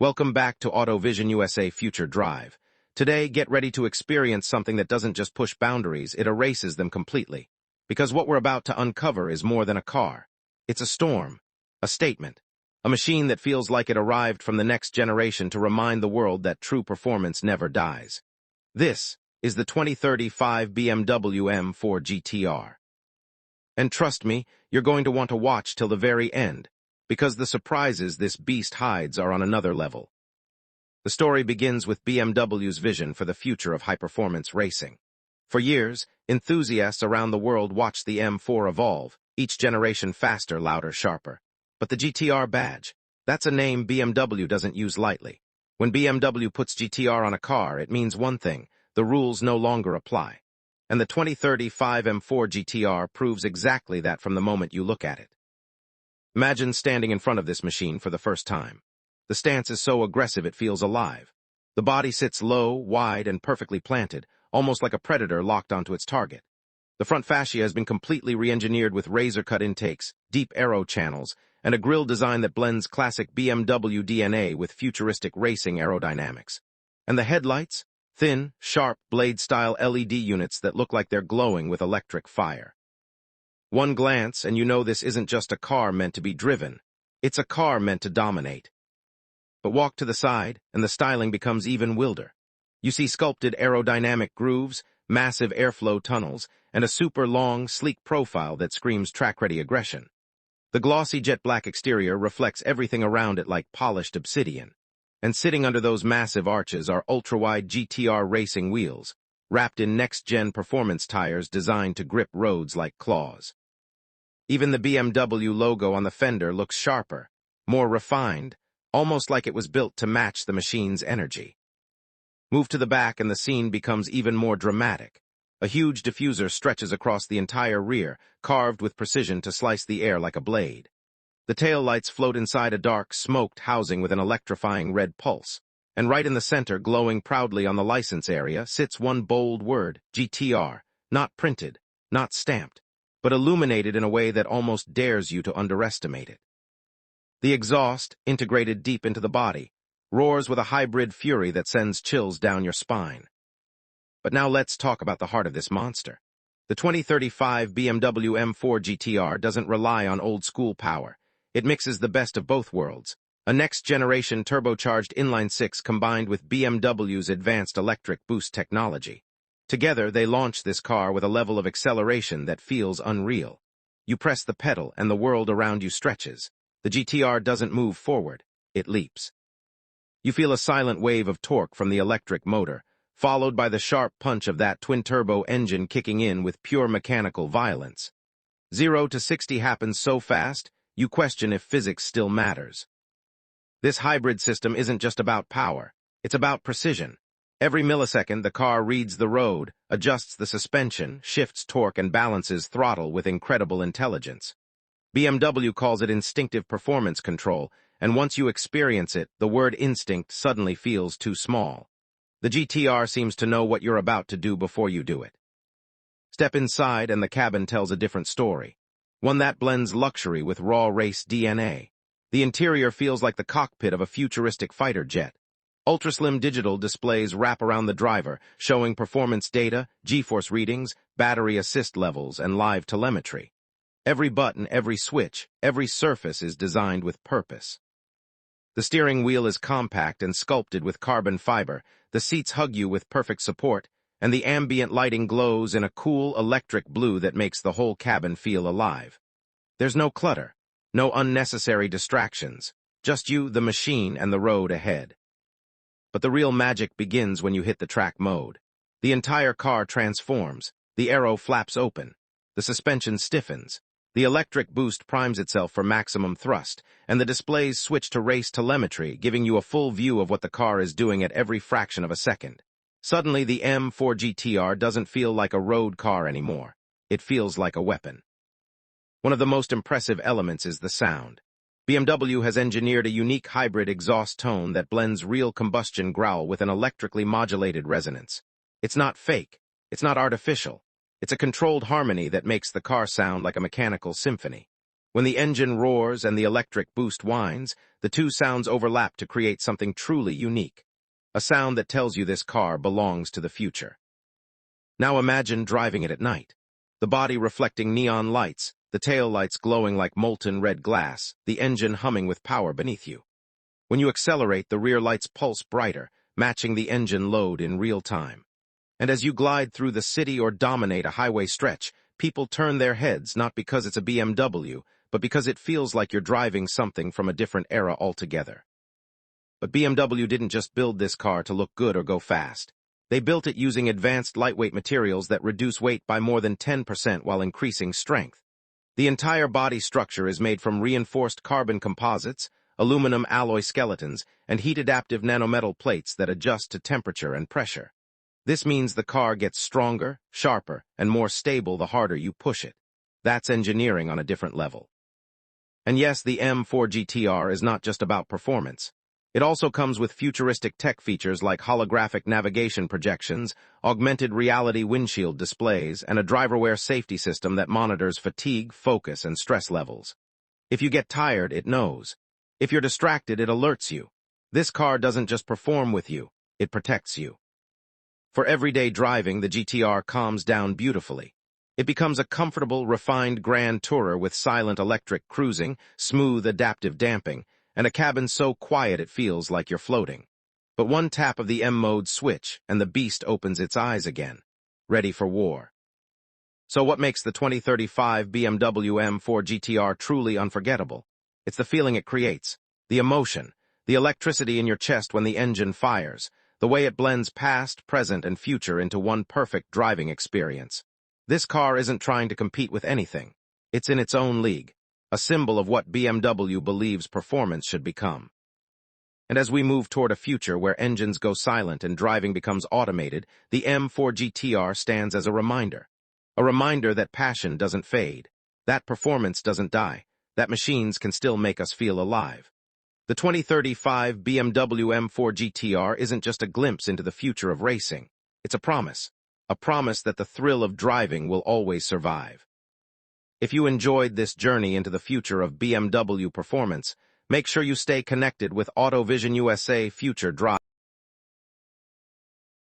Welcome back to AutoVision USA Future Drive. Today, get ready to experience something that doesn't just push boundaries, it erases them completely. Because what we're about to uncover is more than a car. It's a storm, a statement, a machine that feels like it arrived from the next generation to remind the world that true performance never dies. This is the 2035 BMW M4 GTR. And trust me, you're going to want to watch till the very end, because the surprises this beast hides are on another level. The story begins with BMW's vision for the future of high-performance racing. For years, enthusiasts around the world watched the M4 evolve, each generation faster, louder, sharper. But the GTR badge, that's a name BMW doesn't use lightly. When BMW puts GTR on a car, it means one thing: the rules no longer apply. And the 2035 M4 GTR proves exactly that from the moment you look at it. Imagine standing in front of this machine for the first time. The stance is so aggressive it feels alive. The body sits low, wide, and perfectly planted, almost like a predator locked onto its target. The front fascia has been completely re-engineered with razor-cut intakes, deep aero channels, and a grille design that blends classic BMW DNA with futuristic racing aerodynamics. And the headlights? Thin, sharp, blade-style LED units that look like they're glowing with electric fire. One glance, and you know this isn't just a car meant to be driven. It's a car meant to dominate. But walk to the side, and the styling becomes even wilder. You see sculpted aerodynamic grooves, massive airflow tunnels, and a super long, sleek profile that screams track-ready aggression. The glossy jet black exterior reflects everything around it like polished obsidian. And sitting under those massive arches are ultra-wide GTR racing wheels, wrapped in next-gen performance tires designed to grip roads like claws. Even the BMW logo on the fender looks sharper, more refined, almost like it was built to match the machine's energy. Move to the back and the scene becomes even more dramatic. A huge diffuser stretches across the entire rear, carved with precision to slice the air like a blade. The taillights float inside a dark, smoked housing with an electrifying red pulse. And right in the center, glowing proudly on the license area, sits one bold word: GTR, not printed, not stamped, but illuminated in a way that almost dares you to underestimate it. The exhaust, integrated deep into the body, roars with a hybrid fury that sends chills down your spine. But now let's talk about the heart of this monster. The 2035 BMW M4 GTR doesn't rely on old-school power. It mixes the best of both worlds, a next-generation turbocharged inline-six combined with BMW's advanced electric boost technology. Together, they launch this car with a level of acceleration that feels unreal. You press the pedal and the world around you stretches. The GTR doesn't move forward, it leaps. You feel a silent wave of torque from the electric motor, followed by the sharp punch of that twin-turbo engine kicking in with pure mechanical violence. 0 to 60 happens so fast, you question if physics still matters. This hybrid system isn't just about power, it's about precision. Every millisecond, the car reads the road, adjusts the suspension, shifts torque, and balances throttle with incredible intelligence. BMW calls it instinctive performance control, and once you experience it, the word instinct suddenly feels too small. The GTR seems to know what you're about to do before you do it. Step inside, and the cabin tells a different story, one that blends luxury with raw race DNA. The interior feels like the cockpit of a futuristic fighter jet. Ultra-slim digital displays wrap around the driver, showing performance data, G-force readings, battery assist levels, and live telemetry. Every button, every switch, every surface is designed with purpose. The steering wheel is compact and sculpted with carbon fiber, the seats hug you with perfect support, and the ambient lighting glows in a cool electric blue that makes the whole cabin feel alive. There's no clutter, no unnecessary distractions, just you, the machine, and the road ahead. But the real magic begins when you hit the track mode. The entire car transforms, the aero flaps open, the suspension stiffens, the electric boost primes itself for maximum thrust, and the displays switch to race telemetry, giving you a full view of what the car is doing at every fraction of a second. Suddenly, the M4 GTR doesn't feel like a road car anymore. It feels like a weapon. One of the most impressive elements is the sound. BMW has engineered a unique hybrid exhaust tone that blends real combustion growl with an electrically modulated resonance. It's not fake. It's not artificial. It's a controlled harmony that makes the car sound like a mechanical symphony. When the engine roars and the electric boost whines, the two sounds overlap to create something truly unique. A sound that tells you this car belongs to the future. Now imagine driving it at night. The body reflecting neon lights, the taillights glowing like molten red glass, the engine humming with power beneath you. When you accelerate, the rear lights pulse brighter, matching the engine load in real time. And as you glide through the city or dominate a highway stretch, people turn their heads not because it's a BMW, but because it feels like you're driving something from a different era altogether. But BMW didn't just build this car to look good or go fast. They built it using advanced lightweight materials that reduce weight by more than 10% while increasing strength. The entire body structure is made from reinforced carbon composites, aluminum alloy skeletons, and heat-adaptive nanometal plates that adjust to temperature and pressure. This means the car gets stronger, sharper, and more stable the harder you push it. That's engineering on a different level. And yes, the M4 GTR is not just about performance. It also comes with futuristic tech features like holographic navigation projections, augmented reality windshield displays, and a driver-aware safety system that monitors fatigue, focus, and stress levels. If you get tired, it knows. If you're distracted, it alerts you. This car doesn't just perform with you, it protects you. For everyday driving, the GTR calms down beautifully. It becomes a comfortable, refined grand tourer with silent electric cruising, smooth adaptive damping, and a cabin so quiet it feels like you're floating. But one tap of the M-mode switch, and the beast opens its eyes again, ready for war. So what makes the 2035 BMW M4 GTR truly unforgettable? It's the feeling it creates, the emotion, the electricity in your chest when the engine fires, the way it blends past, present, and future into one perfect driving experience. This car isn't trying to compete with anything. It's in its own league, a symbol of what BMW believes performance should become. And as we move toward a future where engines go silent and driving becomes automated, the M4 GTR stands as a reminder that passion doesn't fade, that performance doesn't die, that machines can still make us feel alive. The 2035 BMW M4 GTR isn't just a glimpse into the future of racing. It's a promise that the thrill of driving will always survive. If you enjoyed this journey into the future of BMW performance, make sure you stay connected with AutoVision USA Future Drive.